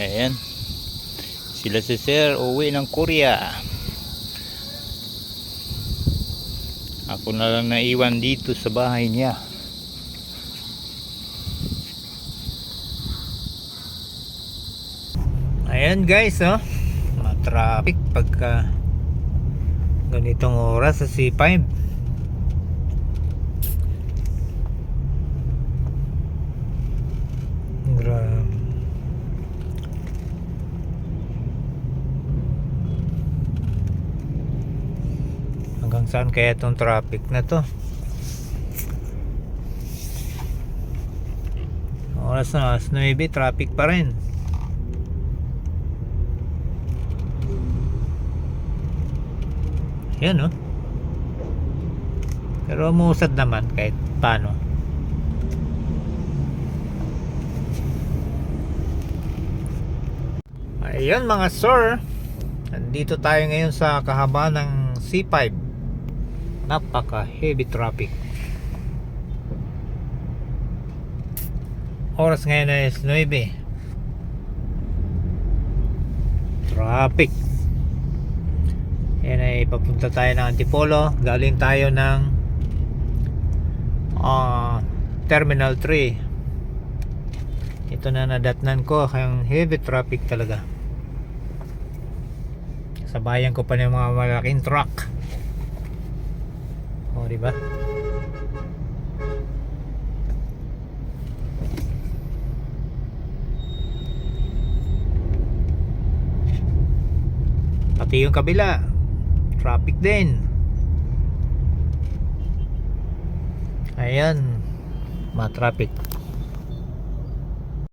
Ayan, sila si Sir uwi ng Korea. Ako na lang naiwan dito sa bahay niya. Ayan guys, oh, matraffic pagka ganitong oras sa C5. Grabe. Hanggang saan kaya itong traffic na to? Oras na, alas 9, traffic pa rin. Yan, no? Pero umusad naman kahit paano. Ayun mga sir, nandito tayo ngayon sa kahaba ng C5. Napaka heavy traffic. Oras ngayon ay 9. Traffic. Yan ay papunta tayo ng Antipolo. Galing tayo ng Terminal 3. Ito na nadatnan ko. Ang heavy traffic talaga. Sabayan ko pa ng mga malaking truck. O, diba? Pati yung kabila traffic din. Ayan, ma-traffic.